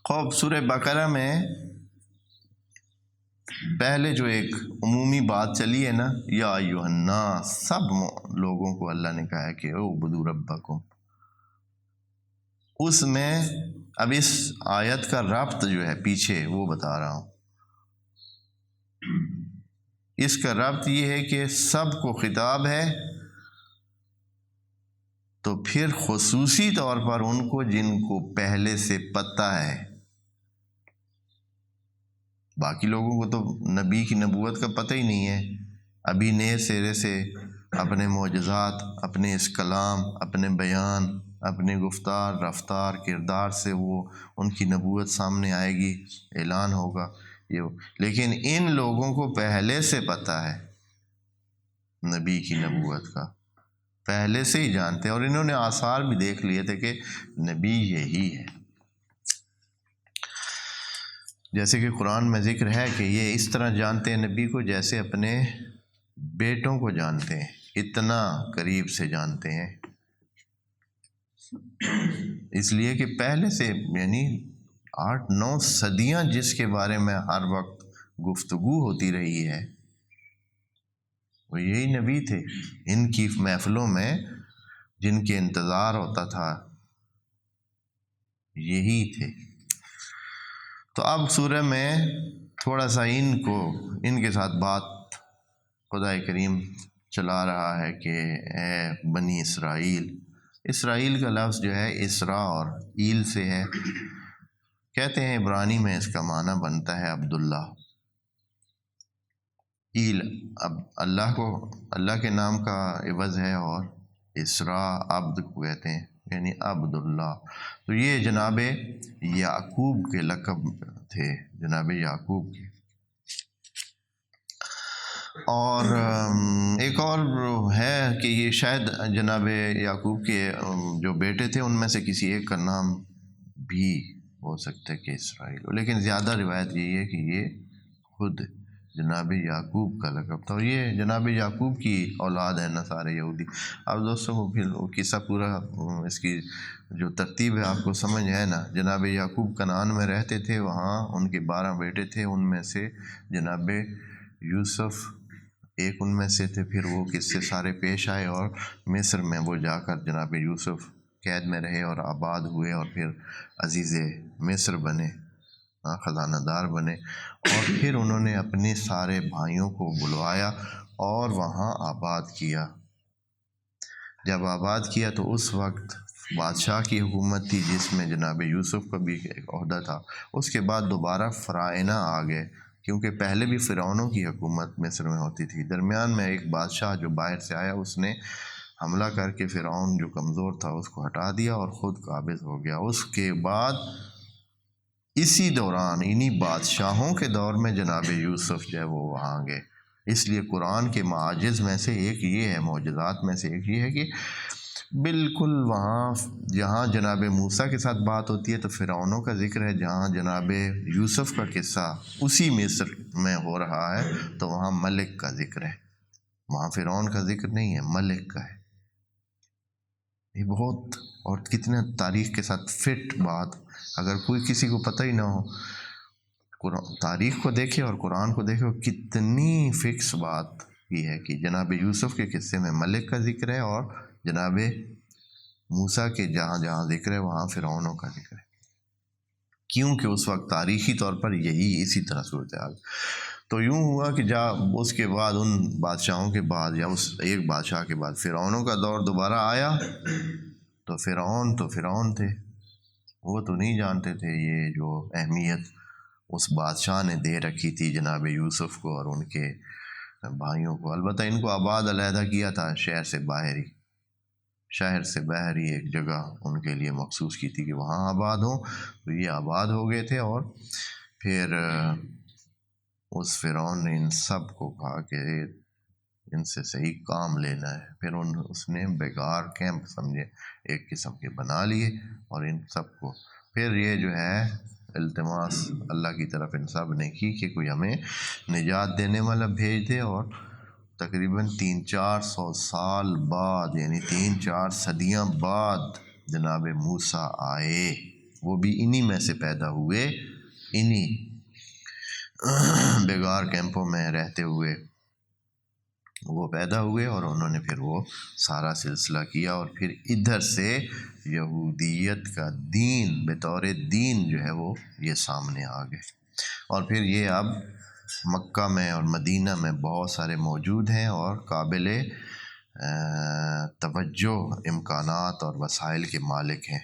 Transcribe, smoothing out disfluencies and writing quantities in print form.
خوب سورہ بقرہ میں پہلے جو ایک عمومی بات چلی ہے نا، یا ایھا الناس، سب لوگوں کو اللہ نے کہا ہے کہ اعبدوا ربکم، اس میں اب اس آیت کا ربط جو ہے پیچھے وہ بتا رہا ہوں۔ اس کا ربط یہ ہے کہ سب کو خطاب ہے، تو پھر خصوصی طور پر ان کو جن کو پہلے سے پتہ ہے۔ باقی لوگوں کو تو نبی کی نبوت کا پتہ ہی نہیں ہے، ابھی نئے سرے سے اپنے معجزات، اپنے اس کلام، اپنے بیان، اپنے گفتار، رفتار، کردار سے وہ ان کی نبوت سامنے آئے گی، اعلان ہوگا لیکن ان لوگوں کو پہلے سے پتہ ہے نبی کی نبوت کا، پہلے سے ہی جانتے ہیں، اور انہوں نے آثار بھی دیکھ لیے تھے کہ نبی یہی ہے۔ جیسے کہ قرآن میں ذکر ہے کہ یہ اس طرح جانتے ہیں نبی کو جیسے اپنے بیٹوں کو جانتے ہیں، اتنا قریب سے جانتے ہیں، اس لیے کہ پہلے سے یعنی 8-9 صدیاں جس کے بارے میں ہر وقت گفتگو ہوتی رہی ہے وہ یہی نبی تھے۔ ان کی محفلوں میں جن کے انتظار ہوتا تھا یہی تھے۔ تو اب سورہ میں تھوڑا سا ان کے ساتھ بات خدا کریم چلا رہا ہے کہ اے بنی اسرائیل، اسرائیل کا لفظ جو ہے اسرا اور ایل سے ہے، کہتے ہیں عبرانی میں اس کا معنی بنتا ہے عبداللہ۔ ایل اب اللہ کے نام کا عوض ہے، اور اسرا عبد کو کہتے ہیں، یعنی عبداللہ۔ تو یہ جناب یعقوب کے لقب تھے، جناب یعقوب کے۔ اور ایک اور ہے کہ یہ شاید جناب یعقوب کے جو بیٹے تھے ان میں سے کسی ایک کا نام بھی ہو سکتا ہے کہ اسرائیل ہو، لیکن زیادہ روایت یہی ہے کہ یہ خود جناب یعقوب کا لقب تھا، اور یہ جناب یعقوب کی اولاد ہے نصارے یہودی۔ اب دوستوں کو پھر قصہ پورا اس کی جو ترتیب ہے آپ کو سمجھ ہے نا۔ جناب یعقوب کنعان میں رہتے تھے، وہاں ان کے 12 بیٹے تھے، ان میں سے جناب یوسف ایک ان میں سے تھے۔ پھر وہ قصے سارے پیش آئے اور مصر میں وہ جا کر جناب یوسف قید میں رہے اور آباد ہوئے، اور پھر عزیز مصر بنے، خزانہ دار بنے، اور پھر انہوں نے اپنے سارے بھائیوں کو بلوایا اور وہاں آباد کیا۔ جب آباد کیا تو اس وقت بادشاہ کی حکومت تھی جس میں جناب یوسف کا بھی ایک عہدہ تھا۔ اس کے بعد دوبارہ فرعونہ آ گئے، کیونکہ پہلے بھی فرعونوں کی حکومت مصر میں ہوتی تھی۔ درمیان میں ایک بادشاہ جو باہر سے آیا، اس نے حملہ کر کے فرعون جو کمزور تھا اس کو ہٹا دیا اور خود قابض ہو گیا۔ اس کے بعد اسی دوران انہی بادشاہوں کے دور میں جناب یوسف جو ہے وہ وہاں گئے۔ اس لیے قرآن کے معاجز میں سے ایک یہ ہے، معجزات میں سے ایک یہ ہے کہ بالکل وہاں جہاں جناب موسیٰ کے ساتھ بات ہوتی ہے تو فرعونوں کا ذکر ہے، جہاں جناب یوسف کا قصہ اسی مصر میں ہو رہا ہے تو وہاں ملک کا ذکر ہے، وہاں فرعون کا ذکر نہیں ہے، ملک کا ہے۔ یہ بہت اور کتنے تاریخ کے ساتھ فٹ بات، اگر کوئی کسی کو پتہ ہی نہ ہو، تاریخ کو دیکھے اور قرآن کو دیکھے، کتنی فکس بات یہ ہے کہ جناب یوسف کے قصے میں ملک کا ذکر ہے، اور جناب موسیٰ کے جہاں جہاں ذکر ہے وہاں فرعونوں کا ذکر ہے، کیونکہ اس وقت تاریخی طور پر یہی اسی طرح صورتحال۔ تو یوں ہوا کہ جب اس کے بعد ان بادشاہوں کے بعد یا اس ایک بادشاہ کے بعد فرعونوں کا دور دوبارہ آیا، تو فرعون تھے، وہ تو نہیں جانتے تھے یہ جو اہمیت اس بادشاہ نے دے رکھی تھی جناب یوسف کو اور ان کے بھائیوں کو۔ البتہ ان کو آباد علیحدہ کیا تھا، شہر سے باہر ہی ایک جگہ ان کے لیے مخصوص کی تھی کہ وہاں آباد ہوں، تو یہ آباد ہو گئے تھے۔ اور پھر اس فرعون نے ان سب کو کہا کہ ان سے صحیح کام لینا ہے، پھر اس نے بیگار کیمپ سمجھے ایک قسم کے بنا لیے، اور ان سب کو پھر یہ جو ہے التماس اللہ کی طرف ان سب نے کی کہ کوئی ہمیں نجات دینے والا بھیج دے، اور تقریباً 300-400 سال بعد، یعنی 3-4 صدیاں بعد جناب موسیٰ آئے، وہ بھی انہی میں سے پیدا ہوئے، انہی بیگار کیمپوں میں رہتے ہوئے وہ پیدا ہوئے، اور انہوں نے پھر وہ سارا سلسلہ کیا، اور پھر ادھر سے یہودیت کا دین بطور دین جو ہے وہ یہ سامنے آ گئے، اور پھر یہ اب مکہ میں اور مدینہ میں بہت سارے موجود ہیں اور قابل توجہ امکانات اور وسائل کے مالک ہیں۔